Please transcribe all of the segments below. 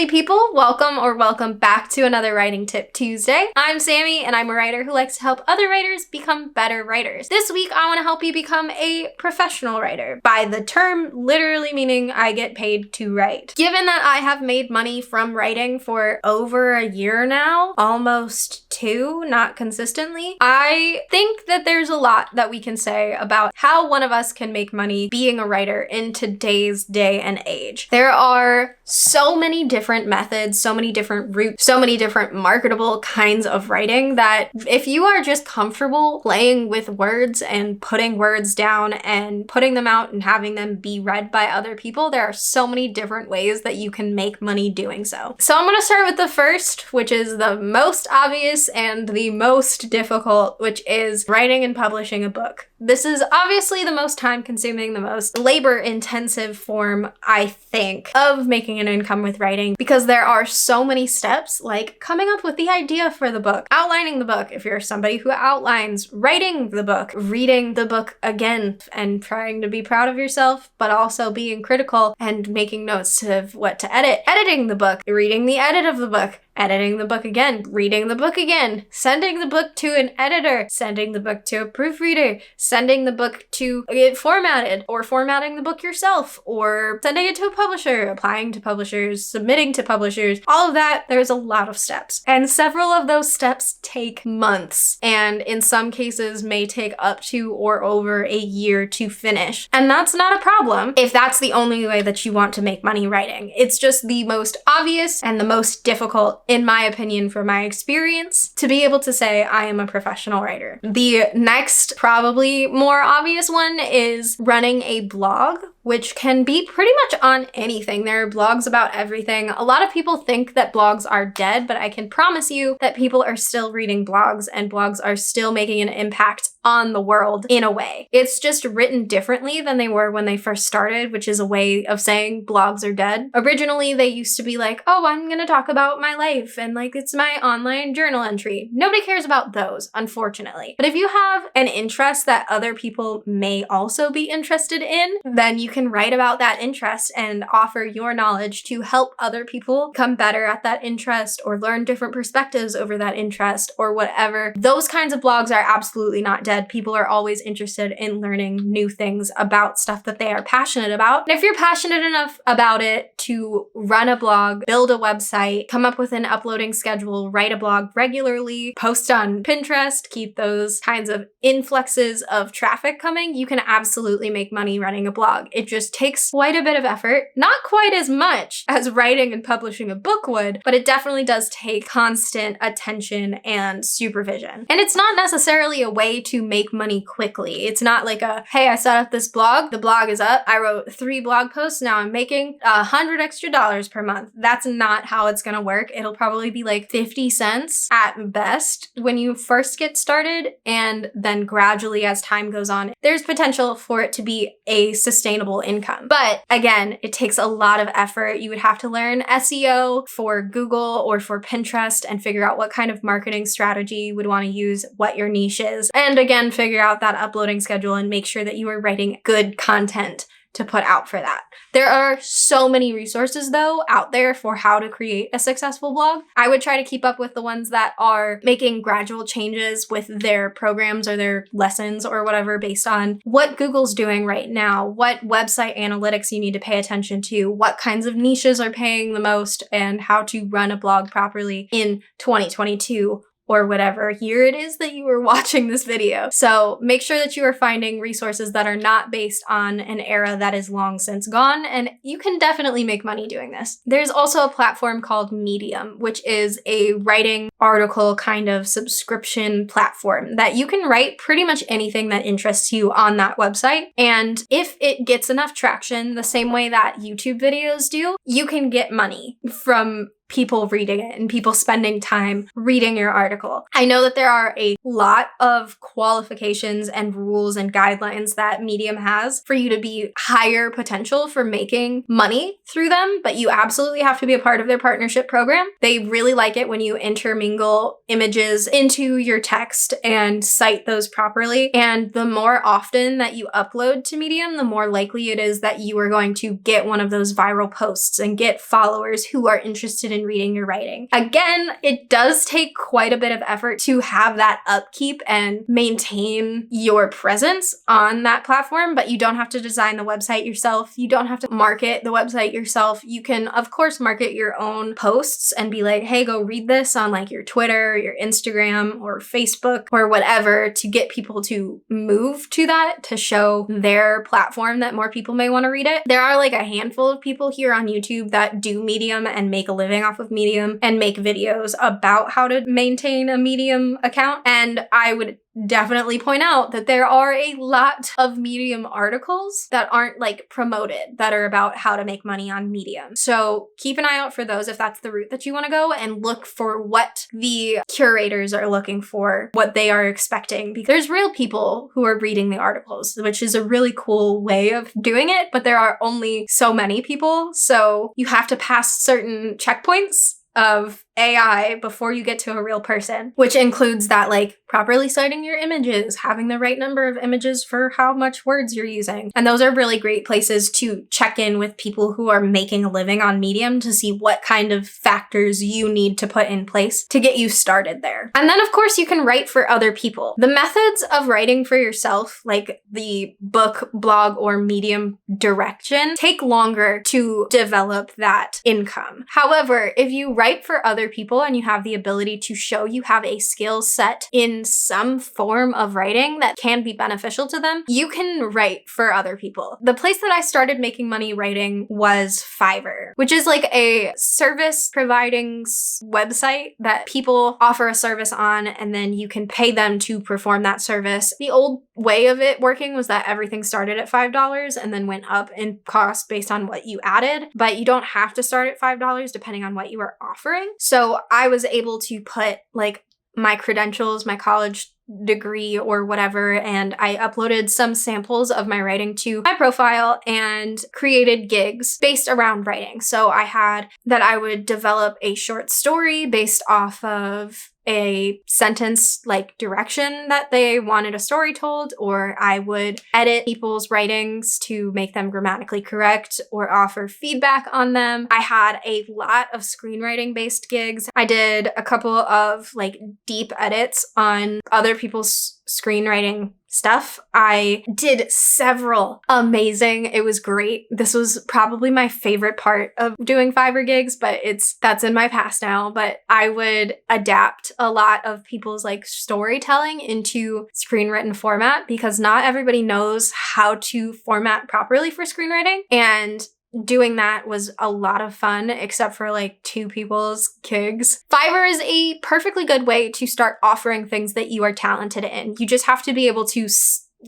lovely people, welcome back to another Writing Tip Tuesday. I'm Sammy and I'm a writer who likes to help other writers become better writers. This week I want to help you become a professional writer. By the term, literally meaning I get paid to write. Given that I have made money from writing for over a year now, almost 2, not consistently, I think that there's a lot that we can say about how one of us can make money being a writer in today's day and age. There are so many different methods, so many different routes, so many different marketable kinds of writing that if you are just comfortable playing with words and putting words down and putting them out and having them be read by other people, there are so many different ways that you can make money doing so. So I'm going to start with the first, which is the most obvious and the most difficult, which is writing and publishing a book. This is obviously the most time-consuming, the most labor-intensive form, I think, of making an income with writing because there are so many steps, like coming up with the idea for the book, outlining the book if you're somebody who outlines, writing the book, reading the book again and trying to be proud of yourself, but also being critical and making notes of what to edit, editing the book, reading the edit of the book, editing the book again, reading the book again, sending the book to an editor, sending the book to a proofreader, sending the book to get formatted, or formatting the book yourself, or sending it to a publisher, applying to publishers, submitting to publishers, all of that, there's a lot of steps. And several of those steps take months, and in some cases may take up to or over a year to finish. And that's not a problem if that's the only way that you want to make money writing. It's just the most obvious and the most difficult, in my opinion, from my experience, to be able to say I am a professional writer. The next, probably more obvious one is running a blog, which can be pretty much on anything. There are blogs about everything. A lot of people think that blogs are dead, but I can promise you that people are still reading blogs and blogs are still making an impact on the world in a way. It's just written differently than they were when they first started, which is a way of saying blogs are dead. Originally, they used to be like, oh, I'm gonna talk about my life and like it's my online journal entry. Nobody cares about those, unfortunately. But if you have an interest that other people may also be interested in, then you can write about that interest and offer your knowledge to help other people become better at that interest or learn different perspectives over that interest or whatever. Those kinds of blogs are absolutely not dead. People are always interested in learning new things about stuff that they are passionate about. And if you're passionate enough about it to run a blog, build a website, come up with an uploading schedule, write a blog regularly, post on Pinterest, keep those kinds of influxes of traffic coming, you can absolutely make money running a blog. It just takes quite a bit of effort, not quite as much as writing and publishing a book would, but it definitely does take constant attention and supervision. And it's not necessarily a way to make money quickly. It's not like a, hey, I set up this blog, the blog is up, I wrote 3 blog posts, now I'm making $100 extra per month. That's not how it's gonna work. It'll probably be like 50 cents at best when you first get started, and then gradually as time goes on, there's potential for it to be a sustainable income. But again, it takes a lot of effort. You would have to learn SEO for Google or for Pinterest and figure out what kind of marketing strategy you would want to use, what your niche is, and again, figure out that uploading schedule and make sure that you are writing good content to put out for that. There are so many resources though out there for how to create a successful blog. I would try to keep up with the ones that are making gradual changes with their programs or their lessons or whatever based on what Google's doing right now, what website analytics you need to pay attention to, what kinds of niches are paying the most, and how to run a blog properly in 2022 or whatever year it is that you are watching this video. So make sure that you are finding resources that are not based on an era that is long since gone, and you can definitely make money doing this. There's also a platform called Medium, which is a writing article kind of subscription platform that you can write pretty much anything that interests you on that website. And if it gets enough traction, the same way that YouTube videos do, you can get money from people reading it and people spending time reading your article. I know that there are a lot of qualifications and rules and guidelines that Medium has for you to be higher potential for making money through them, but you absolutely have to be a part of their partnership program. They really like it when you intermingle images into your text and cite those properly. And the more often that you upload to Medium, the more likely it is that you are going to get one of those viral posts and get followers who are interested in reading your writing. Again, it does take quite a bit of effort to have that upkeep and maintain your presence on that platform, but you don't have to design the website yourself. You don't have to market the website yourself. You can, of course, market your own posts and be like, hey, go read this on like your Twitter, your Instagram, or Facebook, or whatever, to get people to move to that, to show their platform that more people may want to read it. There are like a handful of people here on YouTube that do Medium and make a living off of Medium and make videos about how to maintain a Medium account. And I would definitely point out that there are a lot of Medium articles that aren't like promoted, that are about how to make money on Medium. So keep an eye out for those if that's the route that you want to go, and look for what the curators are looking for, what they are expecting, because there's real people who are reading the articles, which is a really cool way of doing it, but there are only so many people. So you have to pass certain checkpoints of AI before you get to a real person, which includes that like properly citing your images, having the right number of images for how much words you're using. And those are really great places to check in with people who are making a living on Medium to see what kind of factors you need to put in place to get you started there. And then of course you can write for other people. The methods of writing for yourself, like the book, blog, or Medium direction, take longer to develop that income. However, if you write for other people and you have the ability to show you have a skill set in some form of writing that can be beneficial to them, you can write for other people. The place that I started making money writing was Fiverr, which is like a service providing website that people offer a service on, and then you can pay them to perform that service. The old way of it working was that everything started at $5 and then went up in cost based on what you added, but you don't have to start at $5 depending on what you are offering. So I was able to put like my credentials, my college degree or whatever, and I uploaded some samples of my writing to my profile and created gigs based around writing. So I had that I would develop a short story based off of a sentence like direction that they wanted a story told, or I would edit people's writings to make them grammatically correct or offer feedback on them. I had a lot of screenwriting based gigs. I did a couple of like deep edits on other people's screenwriting stuff. I did several amazing. It was great. This was probably my favorite part of doing Fiverr gigs, but that's in my past now. But I would adapt a lot of people's like storytelling into screenwritten format, because not everybody knows how to format properly for screenwriting. And doing that was a lot of fun, except for like 2 people's gigs. Fiverr is a perfectly good way to start offering things that you are talented in. You just have to be able to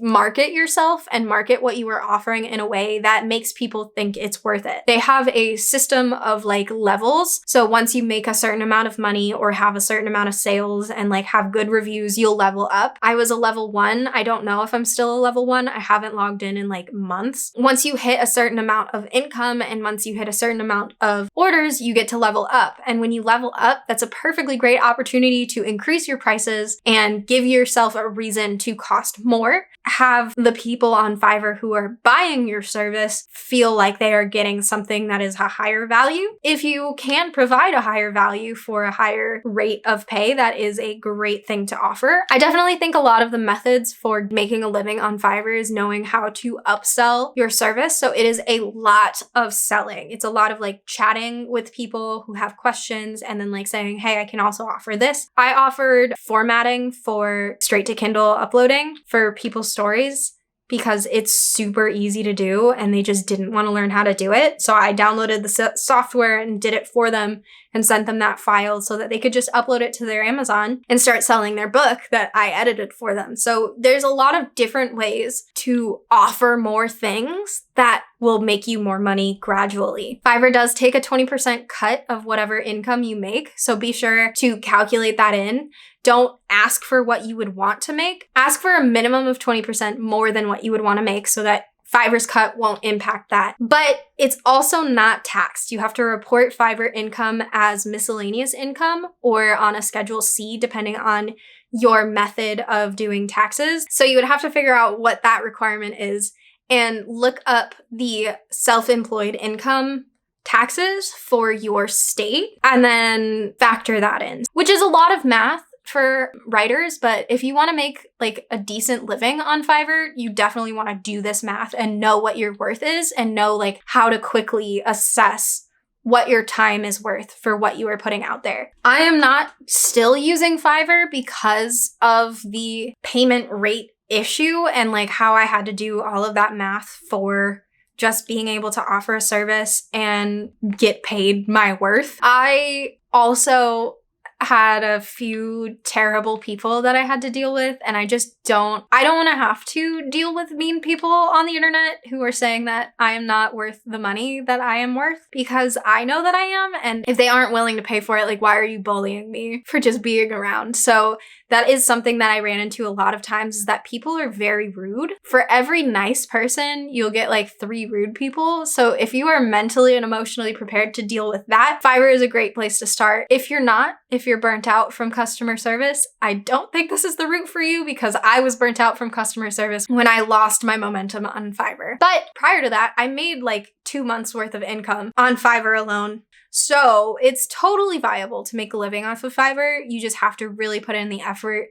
market yourself and market what you are offering in a way that makes people think it's worth it. They have a system of like levels. So once you make a certain amount of money or have a certain amount of sales and like have good reviews, you'll level up. I was a level 1. I don't know if I'm still a level 1. I haven't logged in like months. Once you hit a certain amount of income and once you hit a certain amount of orders, you get to level up. And when you level up, that's a perfectly great opportunity to increase your prices and give yourself a reason to cost more. Have the people on Fiverr who are buying your service feel like they are getting something that is a higher value. If you can provide a higher value for a higher rate of pay, that is a great thing to offer. I definitely think a lot of the methods for making a living on Fiverr is knowing how to upsell your service. So it is a lot of selling. It's a lot of like chatting with people who have questions and then like saying, hey, I can also offer this. I offered formatting for straight to Kindle uploading for people's stories because it's super easy to do and they just didn't want to learn how to do it. So I downloaded the software and did it for them and sent them that file so that they could just upload it to their Amazon and start selling their book that I edited for them. So there's a lot of different ways to offer more things that will make you more money gradually. Fiverr does take a 20% cut of whatever income you make, so be sure to calculate that in. Don't ask for what you would want to make. Ask for a minimum of 20% more than what you would want to make so that Fiverr's cut won't impact that. But it's also not taxed. You have to report Fiverr income as miscellaneous income or on a Schedule C, depending on your method of doing taxes. So you would have to figure out what that requirement is and look up the self-employed income taxes for your state and then factor that in, which is a lot of math for writers. But if you want to make like a decent living on Fiverr, you definitely want to do this math and know what your worth is and know like how to quickly assess what your time is worth for what you are putting out there. I am not still using Fiverr because of the payment rate issue and like how I had to do all of that math for just being able to offer a service and get paid my worth. I also had a few terrible people that I had to deal with, and I don't want to have to deal with mean people on the internet who are saying that I am not worth the money that I am worth, because I know that I am, and if they aren't willing to pay for it, like, why are you bullying me for just being around? So that is something that I ran into a lot of times, is that people are very rude. For every nice person, you'll get like 3 rude people. So if you are mentally and emotionally prepared to deal with that, Fiverr is a great place to start. If you're not, if you're burnt out from customer service, I don't think this is the route for you, because I was burnt out from customer service when I lost my momentum on Fiverr. But prior to that, I made like 2 months worth of income on Fiverr alone. So it's totally viable to make a living off of Fiverr. You just have to really put in the effort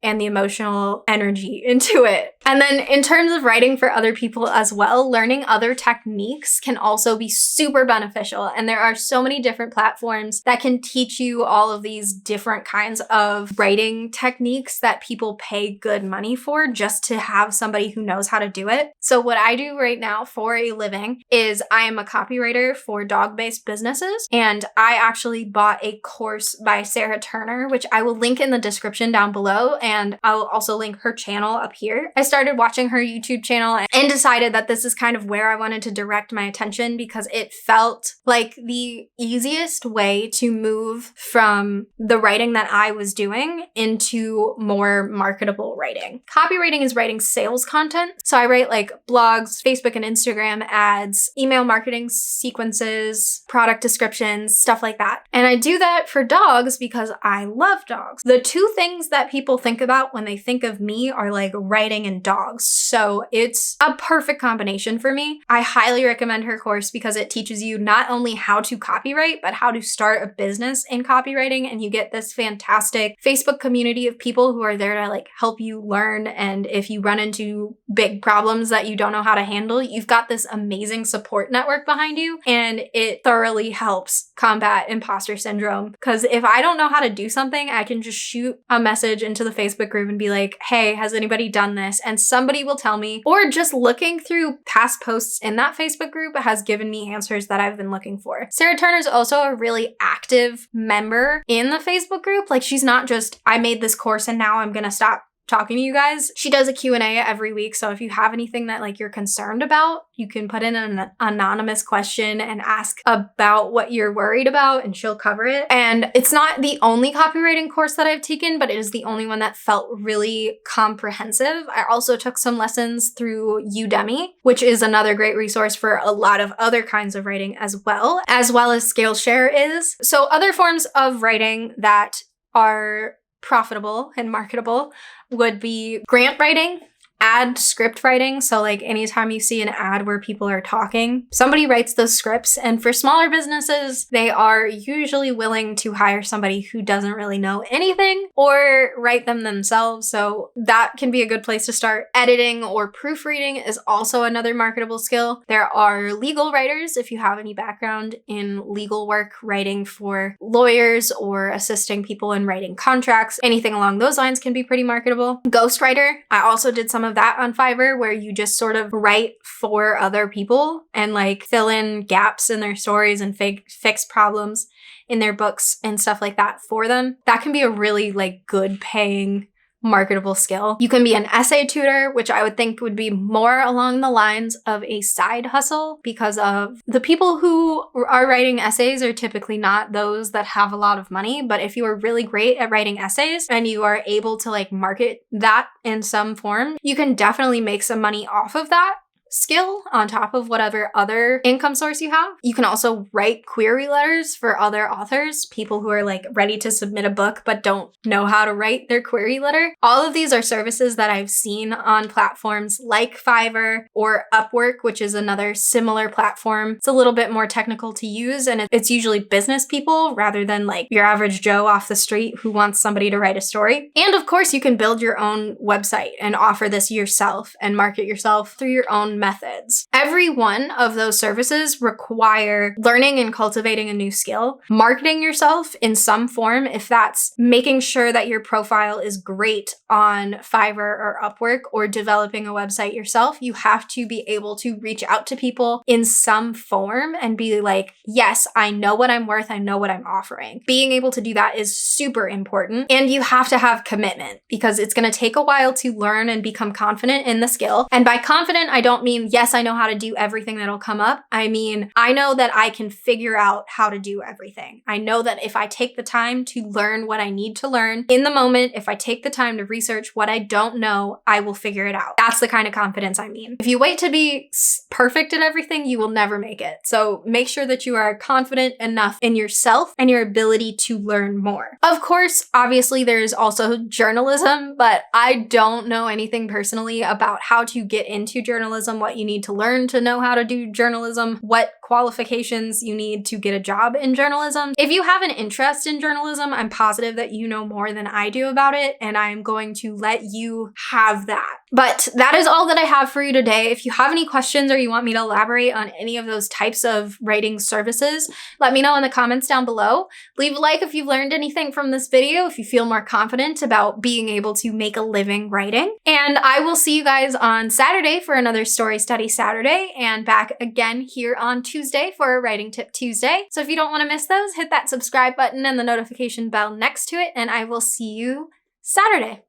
and the emotional energy into it. And then in terms of writing for other people as well, learning other techniques can also be super beneficial. And there are so many different platforms that can teach you all of these different kinds of writing techniques that people pay good money for just to have somebody who knows how to do it. So what I do right now for a living is I am a copywriter for dog-based businesses. And I actually bought a course by Sarah Turner, which I will link in the description down below. And I'll also link her channel up here. I started watching her YouTube channel and decided that this is kind of where I wanted to direct my attention, because it felt like the easiest way to move from the writing that I was doing into more marketable writing. Copywriting is writing sales content. So I write like blogs, Facebook and Instagram ads, email marketing sequences, product descriptions, stuff like that. And I do that for dogs because I love dogs. The 2 things that people think about when they think of me are like writing and dogs. So it's a perfect combination for me. I highly recommend her course because it teaches you not only how to copyright, but how to start a business in copywriting. And you get this fantastic Facebook community of people who are there to like help you learn. And if you run into big problems that you don't know how to handle, you've got this amazing support network behind you. And it thoroughly helps combat imposter syndrome. Because if I don't know how to do something, I can just shoot a message into the Facebook group and be like, hey, has anybody done this? And somebody will tell me, or just looking through past posts in that Facebook group has given me answers that I've been looking for. Sarah Turner's also a really active member in the Facebook group. Like, she's not just, I made this course and now I'm gonna stop talking to you guys. She does a Q&A every week. So if you have anything that like you're concerned about, you can put in an anonymous question and ask about what you're worried about and she'll cover it. And it's not the only copywriting course that I've taken, but it is the only one that felt really comprehensive. I also took some lessons through Udemy, which is another great resource for a lot of other kinds of writing as well as Skillshare is. So other forms of writing that are profitable and marketable would be grant writing, ad script writing. So like anytime you see an ad where people are talking, somebody writes those scripts. And for smaller businesses, they are usually willing to hire somebody who doesn't really know anything or write them themselves. So that can be a good place to start. Editing or proofreading is also another marketable skill. There are legal writers, if you have any background in legal work, writing for lawyers or assisting people in writing contracts, anything along those lines can be pretty marketable. Ghostwriter, I also did some of that on Fiverr, where you just sort of write for other people and like fill in gaps in their stories and fix problems in their books and stuff like that for them. That can be a really like good paying marketable skill. You can be an essay tutor, which I would think would be more along the lines of a side hustle, because of the people who are writing essays are typically not those that have a lot of money. But if you are really great at writing essays and you are able to like market that in some form, you can definitely make some money off of that skill on top of whatever other income source you have. You can also write query letters for other authors, people who are like ready to submit a book but don't know how to write their query letter. All of these are services that I've seen on platforms like Fiverr or Upwork, which is another similar platform. It's a little bit more technical to use, and it's usually business people rather than like your average Joe off the street who wants somebody to write a story. And of course, you can build your own website and offer this yourself and market yourself through your own methods. Every one of those services require learning and cultivating a new skill, marketing yourself in some form, if that's making sure that your profile is great on Fiverr or Upwork, or developing a website yourself. You have to be able to reach out to people in some form and be like, yes, I know what I'm worth. I know what I'm offering. Being able to do that is super important. And you have to have commitment, because it's going to take a while to learn and become confident in the skill. And by confident, I don't mean, yes, I know how to do everything that'll come up. I mean, I know that I can figure out how to do everything. I know that if I take the time to learn what I need to learn in the moment, if I take the time to research what I don't know, I will figure it out. That's the kind of confidence I mean. If you wait to be perfect at everything, you will never make it. So make sure that you are confident enough in yourself and your ability to learn more. Of course, obviously there's also journalism, but I don't know anything personally about how to get into journalism, what you need to learn to know how to do journalism, what qualifications you need to get a job in journalism. If you have an interest in journalism, I'm positive that you know more than I do about it, and I'm going to let you have that. But that is all that I have for you today. If you have any questions or you want me to elaborate on any of those types of writing services, let me know in the comments down below. Leave a like if you've learned anything from this video, if you feel more confident about being able to make a living writing. And I will see you guys on Saturday for another Story Study Saturday, and back again here on Tuesday for a Writing Tip Tuesday. So if you don't want to miss those, hit that subscribe button and the notification bell next to it, and I will see you Saturday.